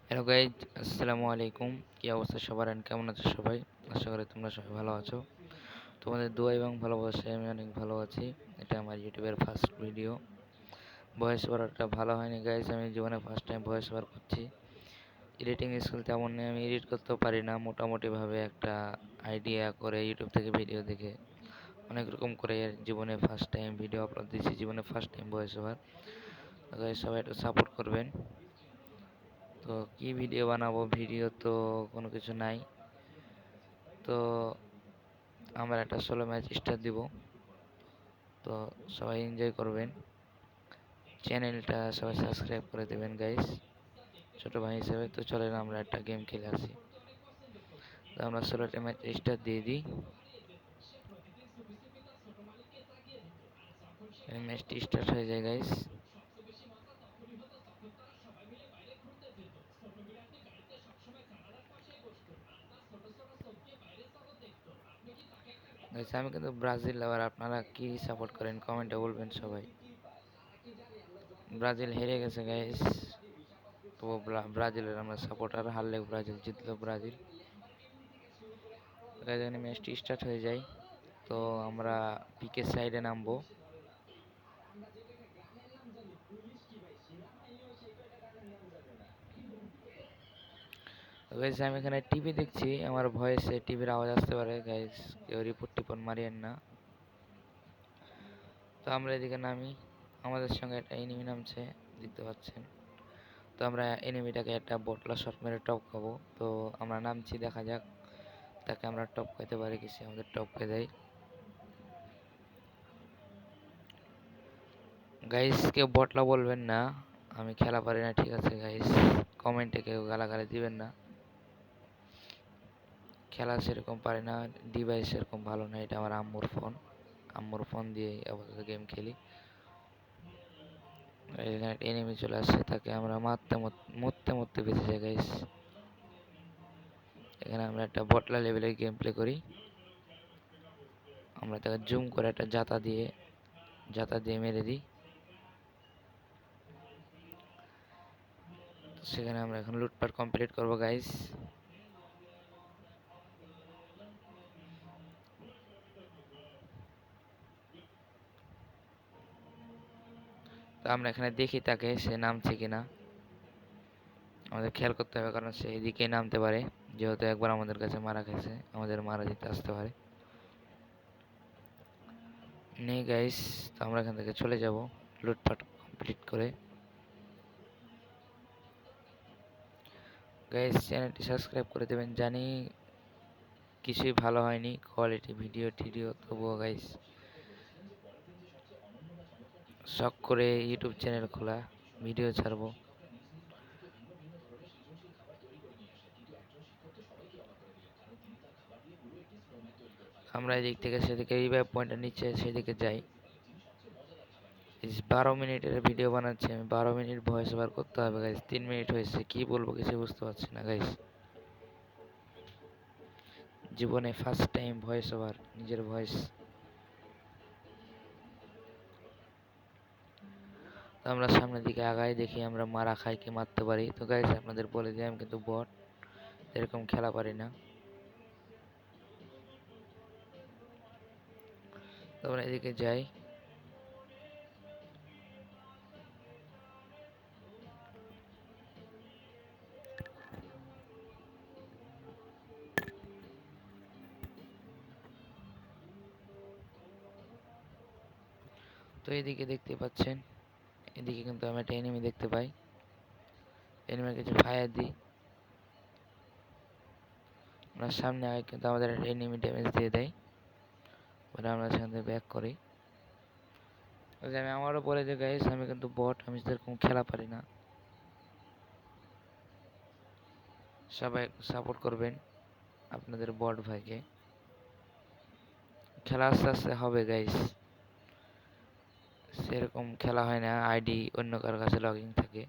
Hello guys, আসসালামু আলাইকুম। কি অবস্থা সবার এন্ড কেমন আছো সবাই? আশা করি তোমরা সবাই ভালো আছো। তোমাদের দোয়া এবং ভালোবাসায় আমি অনেক ভালো আছি। এটা আমার ইউটিউবের ফার্স্ট ভিডিও। ভয়েস ওভারটা ভালো হয়নি গাইজ, আমি জীবনে ফার্স্ট টাইম ভয়েস ওভার করছি। এডিটিং স্কিল তেমন নেই, আমি এডিট করতেও পারি না। মোটামুটিভাবে একটা আইডিয়া করে ইউটিউব থেকে ভিডিও দেখে অনেক রকম করে জীবনে ফার্স্ট টাইম ভিডিও আপলোড দিয়েছি, জীবনে first time voice over. Guys সবাই একটু সাপোর্ট করবেন। তো কি ভিডিও বানাবো, ভিডিও তো কোনো কিছু নাই। তো আমরা একটা সোলো ম্যাচ স্টার্ট দিব। তো সবাই এনজয় করবেন, চ্যানেলটা সবাই সাবস্ক্রাইব করে দেবেন গাইস, ছোট ভাই হিসেবে। তো চলেন আমরা একটা গেম খেলে আসি। তো আমরা সোলোটা ম্যাচ স্টার্ট দিয়ে দিই। ম্যাচটি স্টার্ট হয়ে যায় গাইস। গাইস আমি কিন্তু ব্রাজিল, আবার আপনারা কি সাপোর্ট করেন কমেন্টে বলবেন সবাই। ব্রাজিল হেরে গেছে গাইস, তো ব্রাজিলের আমরা সাপোর্টার, হারলে ব্রাজিল, জিতলো ব্রাজিল। গাইস এখানে ম্যাচটি স্টার্ট হয়ে যায়। তো আমরা পিকে সাইডে নামবো। গাইস আমি এখানে টিভি দেখছি, আমার ভয়েসে টিভির আওয়াজ আসতে পারে গাইস, কেউ রিপোর্ট টিপোর্ট মারিয়েন না। তো আমরা এদিকে নামি, আমাদের সঙ্গে একটা এনিমি নামছে, দেখতে পাচ্ছেন। তো আমরা এনিমিটাকে একটা বটলা শট মেরে টপ খাবো। তো আমরা নামছি, দেখা যাক তাকে আমরা টপ খাইতে পারি কিছু, আমাদের টপ খেয়ে দেয়। গাইস কেউ বটলা বলবেন না, আমি খেলা পারি না, ঠিক আছে গাইস? কমেন্টে কেউ গালাগালি দিবেন না, খেলা সেরকম পারি না, ডিভাইস সেরকম ভালো না, এটা আমার আম্মুর ফোন, আম্মুর ফোন দিয়ে আপাতত গেম খেলি। এখানে একটা এনিমি চলে আসছে, তাকে আমরা মরতে মরতে বেঁচে যাই গাইস। এখানে আমরা একটা বটলা লেভেলের গেম প্লে করি। আমরা তাকে জুম করে একটা জাতা দিয়ে মেরে দিই। সেখানে আমরা এখন লুটপাট কমপ্লিট করবো গাইস। তো আমরা এখানে দেখি তাকে, সে নামছে কিনা, আমাদের খেয়াল করতে হবে, কারণ সে এদিকে নামতে পারে, যেহেতু একবার আমাদের কাছে মারা খেয়েছে, আমাদের মারা যেতে আসতে পারে। নেই গাইস, তো আমরা এখান থেকে চলে যাব লুটপাট কমপ্লিট করে। গাইস চ্যানেলটি সাবস্ক্রাইব করে দেবেন, জানি কিছুই ভালো হয়নি কোয়ালিটি ভিডিও টিডিও, তবুও গাইস শখ করে ইউটিউব চ্যানেল খোলা, ভিডিও ছাড়বো। আমরা এদিক থেকে সেদিকে রিভাইভ পয়েন্টের নিচে সেদিকে যাই। 12 মিনিটের ভিডিও বানাচ্ছি আমি, 12 মিনিট ভয়েস ওভার করতে হবে গাইস, 3 মিনিট হয়েছে, কি বলবো কিছু বুঝতে পারছি না গাইস। জীবনে ফার্স্ট টাইম ভয়েস ওভার, নিজের ভয়েস। তো আমরা সামনের দিকে আগাই, দেখি আমরা মারা খাই কি মারতে পারি। তো গাইস আপনাদের বলে দিই, আমি কিন্তু বট, এরকম খেলা পারি না। তো আমরা এদিকে যাই। তো এদিকে দেখতে পাচ্ছেন, এদিকে কিন্তু আমি একটা এনিমি দেখতে পাই, এনিমির কিছু ফায়ার দিই। আমরা সামনে আগে কিন্তু আমাদের একটা এনিমি ড্যামেজ দিয়ে দেয়, পরে আমরা সেখান থেকে ব্যাক করি। আমি আমারও বলে যে গাইস আমি কিন্তু বট, আমি সেরকম খেলা পারি না, সবাই সাপোর্ট করবেন আপনাদের বট ভাইকে। খেলা আস্তে আস্তে হবে গাইস, সেরকম খেলা হয় না, আইডি অন্য কারোর কাছে লগ ইন থাকে।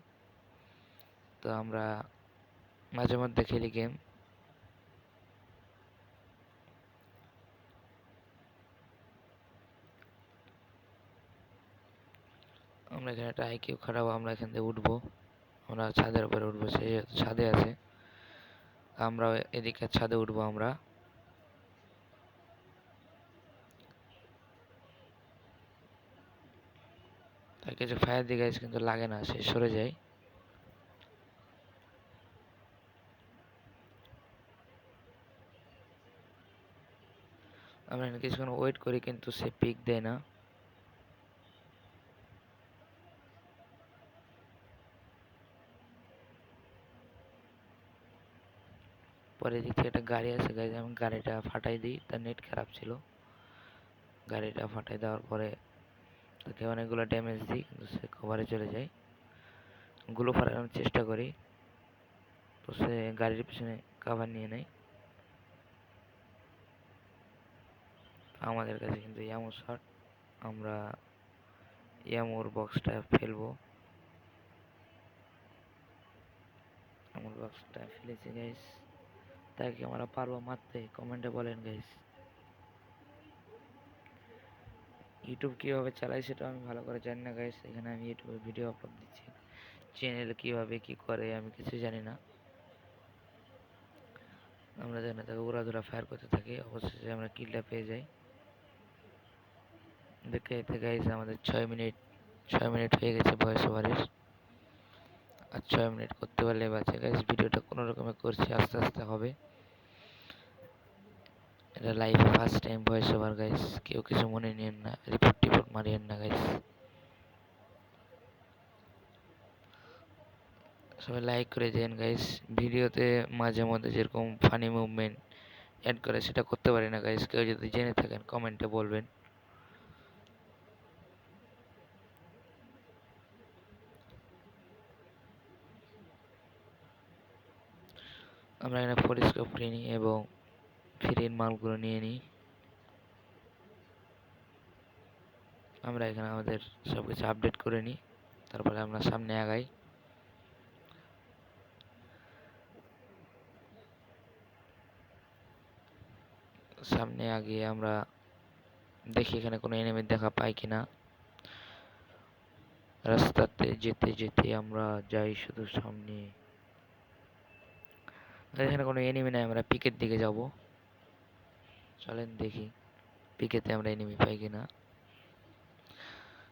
তো আমরা মাঝে মধ্যে খেলি গেম। আমরা এখানে একটা আইকিউ খারাপ, আমরা এখান থেকে উঠবো, আমরা ছাদের উপরে উঠবো, সে ছাদে আছে, আমরা এদিকে ছাদে উঠবো আমরা। তাই কিছু ফায়ার দিয়ে গাইস কিন্তু লাগে না, সে সরে যায়। আমরা কিছুক্ষণ ওয়েট করি কিন্তু সে পিক দেয় না। পরে দিক থেকে একটা গাড়ি আছে গাইজ, আমি গাড়িটা ফাটাই দিই, তার নেট খারাপ ছিল। গাড়িটা ফাটাই দেওয়ার পরে তাকে অনেকগুলো ড্যামেজ দিই কিন্তু সে কভারে চলে যায়। গুলো ফাটানোর চেষ্টা করি, তো সে গাড়ির পিছনে কভার নিয়ে নেয়। আমাদের কাছে কিন্তু ইয়ামো শট, আমরা ইয়ামোর বক্সটা ফেলবো। আমার বক্সটা ফেলেছি গাইস, তাকে আমরা পারবো মারতে? কমেন্টে বলেন গাইস। ইউটিউব কীভাবে চালাই সেটা আমি ভালো করে জানি না গাইস, এখানে আমি ইউটিউবে ভিডিও আপলোড দিচ্ছি। চ্যানেল কীভাবে কী করে আমি কিছু জানি না। আমরা যেন তাকে উড়াধুরা ফায়ার করতে থাকি, অবশেষে আমরা কিলটা পেয়ে যাই। দেখতে দেখতে গাইস আমাদের 6 মিনিট হয়ে গেছে ভয়েস ওভারের। আর 6 মিনিট করতে পারলে বাঁচে গাইস। ভিডিওটা কোনো রকমে করছি, আস্তে আস্তে হবে। এটা লাইভে first time voice over guys, কেউ কিছু মনে নিয়েন না, রিপোর্ট মারিয়েন না গাইস। সবাই লাইক করে দেন গাইস। ভিডিওতে মাঝে মধ্যে যেরকম ফানি মুভমেন্ট অ্যাড করে সেটা করতে পারি না গাইস, কেউ যদি জেনে থাকেন কমেন্টে বলবেন। আমরা এখানে পরিষ্কার করে নিই এবং ফ্রির মালগুলো নিয়ে নিই। আমরা এখানে আমাদের সব কিছু আপডেট করে নিই, তারপরে আমরা সামনে আগাই। সামনে আগিয়ে আমরা দেখি এখানে কোনো এনিমি দেখা পাই কিনা। রাস্তাতে যেতে যেতে আমরা যাই শুধু সামনে। এখানে কোনো এনিমি নাই, আমরা পিকের দিকে যাব। চলেন দেখি পিকেতে আমরা এনিমি পাই কিনা।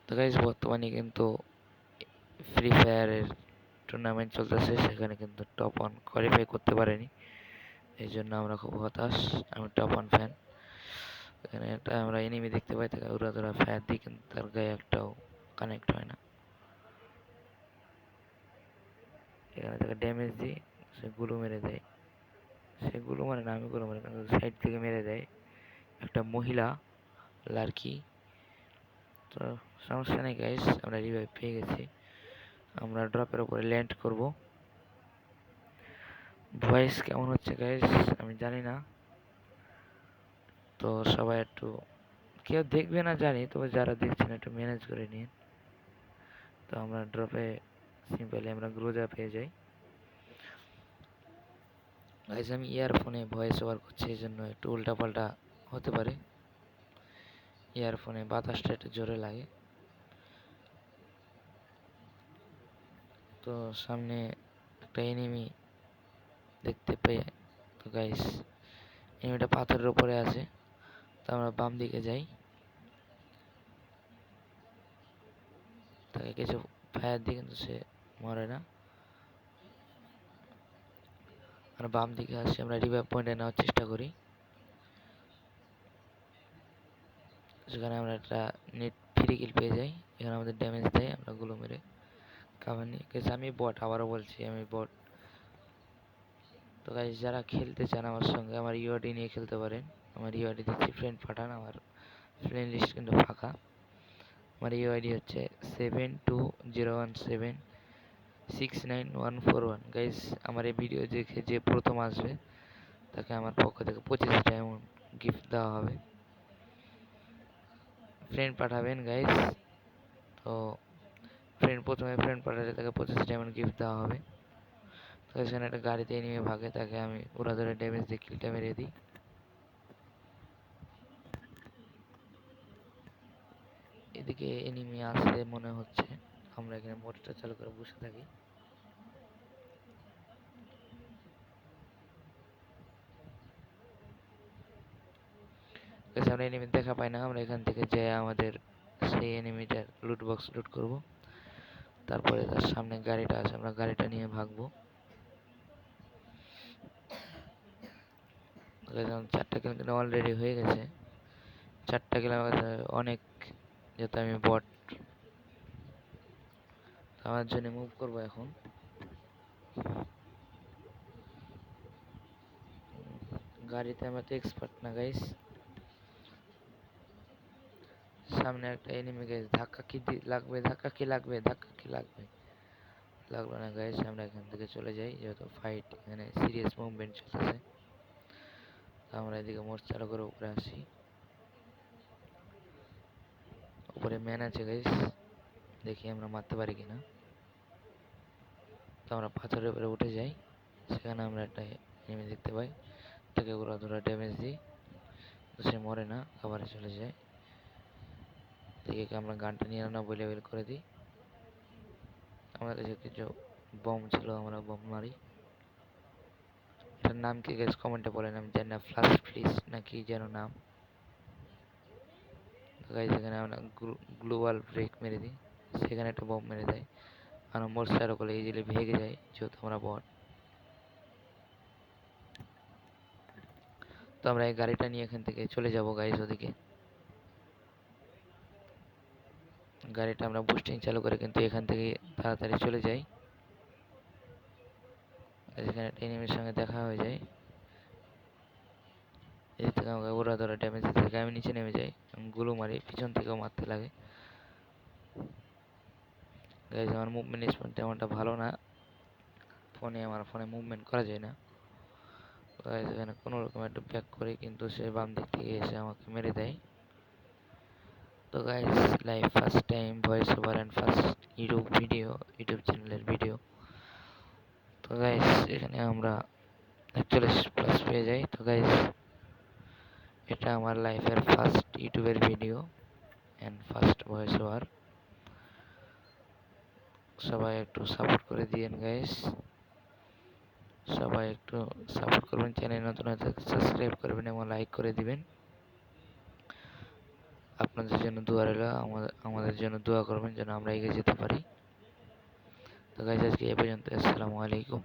তো গাইস বর্তমানে কিন্তু ফ্রি ফায়ারের টুর্নামেন্ট চলতেছে, সেখানে কিন্তু টপ ওয়ান কোয়ালিফাই করতে পারেনি, এই জন্য আমরা খুব হতাশ। আমি টপ ওয়ান ফ্যান। এখানে একটা আমরা এনিমি দেখতে পাই, তাকে উড়াধুরা ফায়ার দিই কিন্তু তার গায়ে একটাও কানেক্ট হয় না। এখানে তাকে ড্যামেজ দিই, সে গুলো মেরে দেয়। সে গুলো মারে না, আমি গুলো মারি, কিন্তু সাইড থেকে মেরে দেয় একটা মহিলা লাড়কি। তো সমস্যা নেই গাইস, আমরা রিভাইভ পেয়ে গেছি। আমরা ড্রপের উপরে ল্যান্ড করব। ভয়েস কেমন হচ্ছে গাইস আমি জানি না, তো সবাই একটু, কেউ দেখবে না জানি, তবে যারা দেখছেন একটু ম্যানেজ করে নিন। তো আমরা ড্রপে সিম্পলি আমরা গ্রোজা পেয়ে যাই গাইস। আমি ইয়ারফোনে ভয়েস ওভার করছি, এই জন্য একটু উল্টাপাল্টা হতে পারে। ইয়ারফোনে বাতাসটা একটু জোরে লাগে। তো সামনে একটা এনিমি দেখতে পেয়ে, তো গাইস এনিমিটা পাথরের উপরে আছে, তো আমরা বাম দিকে যাই। তাকে কিছু ফায়ার দিই কিন্তু সে মরে না। আমরা বাম দিকে আসি, আমরা রিভাইভ পয়েন্টে নেওয়ার চেষ্টা করি। সেখানে আমরা একটা নেট ফ্রি কিল পেয়ে যাই, এখানে আমাদের ড্যামেজ দেয়, আমরা গুলো মেরে কাভার নিই। আমি বট, আবারও বলছি আমি বট। তো গাইস যারা খেলতে চান আমার সঙ্গে, আমার ইউআইডি নিয়ে খেলতে পারেন। আমার ইউআইডি দিচ্ছি, ফ্রেন্ড পাঠান, আমার ফ্রেন্ড লিস্ট কিন্তু ফাঁকা। আমার ইউআইডি হচ্ছে 7201769141। গাইস আমার এই ভিডিও দেখে যে প্রথম আসবে তাকে আমার পক্ষ থেকে 25 ডায়মন্ড গিফট দেওয়া হবে। ফ্রেন্ড পাঠাবেন গাইস। তো প্রথমে ফ্রেন্ড পাঠালে তাকে 25 ডায়মন্ড গিফট দেওয়া হবে। তো এখানে একটা গাড়িতে এনিমি ভাগে, তাকে আমি উড়াধুরা ড্যামেজ দিয়ে কিলটা মেরে দিই। এদিকে এনিমি আসে মনে হচ্ছে, আমরা এখানে মোটরটা চালু করে বসে থাকি। আমরা এনিমি দেখা পাই না, আমরা এখান থেকে যে আমাদের সেই এনিমিটার লুট বক্স লুট করব। তারপরে তার সামনে গাড়িটা আছে, আমরা গাড়িটা নিয়ে ভাগবো। 4টা কিল কিন্তু অলরেডি হয়ে গেছে। 4টা কিল আমার কাছে অনেক, যেহেতু আমি বট। আমার জন্য মুভ করবো এখন। গাড়িতে আমরা তো এক্সপার্ট না গাইস। সামনে একটা এনিমি গাইস, ধাক্কা কি লাগবে, ধাক্কা কি লাগবে, ধাক্কা কি লাগবে, লাগলো না গাইস। আমরা এখান থেকে চলে যাই, যেহেতু ফাইট এখানে সিরিয়াস মুভমেন্ট চলতেছে। তো আমরা এদিকে মোড় চালু করে উপরে আসি। উপরে ম্যান আছে গাইস, দেখি আমরা মারতে পারি কিনা। তো আমরা পাথরের উপরে উঠে যাই, সেখানে আমরা একটা এনিমি দেখতে পাই। তাকে ওরা ধরে ড্যামেজ দিই, তো সে মরে না, খাবারে চলে যায়। দেখে আমরা গানটা 99 লেভেল করে দিই। আমাদের কাছে কিছু বম ছিল, আমরা বম মারি। এটার নাম কি গাইস কমেন্টে বলেন, আমি জানি না, ফ্লাশ ফ্রিজ নাকি যেন নাম। তো গাইস এখানে আমরা গ্লোবাল ব্রেক মেরে দিই, সেখানে একটা বম মেরে দেয়। আমরা মোটরসাইকেল করে ইজিলি ভেগে যাই, যেহেতু আমরা বট। তো আমরা এই গাড়িটা নিয়ে এখান থেকে চলে যাব গাইস ওদিকে। গাড়িটা আমরা বুস্টিং চালু করে কিন্তু এখান থেকে তাড়াতাড়ি চলে যাই। এখানে একটা এনিমির সঙ্গে দেখা হয়ে যায়। এদিক থেকে আমাকে ওরা ধরে ড্যামেজ দিতে থাকে, আমি নিচে নেমে যাই, আমি গুলো মারি, পিছন থেকেও মারতে লাগে। গাইজ আমার মুভমেন্ট স্পিড তেমনটা ভালো না, আমার ফোনে মুভমেন্ট করা যায় না। গাইজ এখানে কোনো রকম একটা ব্যাক করে, কিন্তু সে বাম দিক থেকে এসে আমাকে মেরে দেয়। তো guys live first time voice over and first YouTube চ্যানেলের ভিডিও। তো গাইজ এখানে আমরা 41+ পেয়ে যাই। তো গাইজ এটা আমার লাইফের ফার্স্ট ইউটিউবের video and first voice over. সবাই একটু সাপোর্ট করে দিয়েন গাইস, সবাই একটু সাপোর্ট করবেন। চ্যানেল নতুন হয়ে থাকলে সাবস্ক্রাইব করবেন এবং লাইক করে দিবেন। আপনাদের জন্য দোয়া রইল, আমাদের জন্য দোয়া করবেন যেন আমরা এগিয়ে যেতে পারি। তো গাইস আজকে এই পর্যন্ত, আসসালামু আলাইকুম।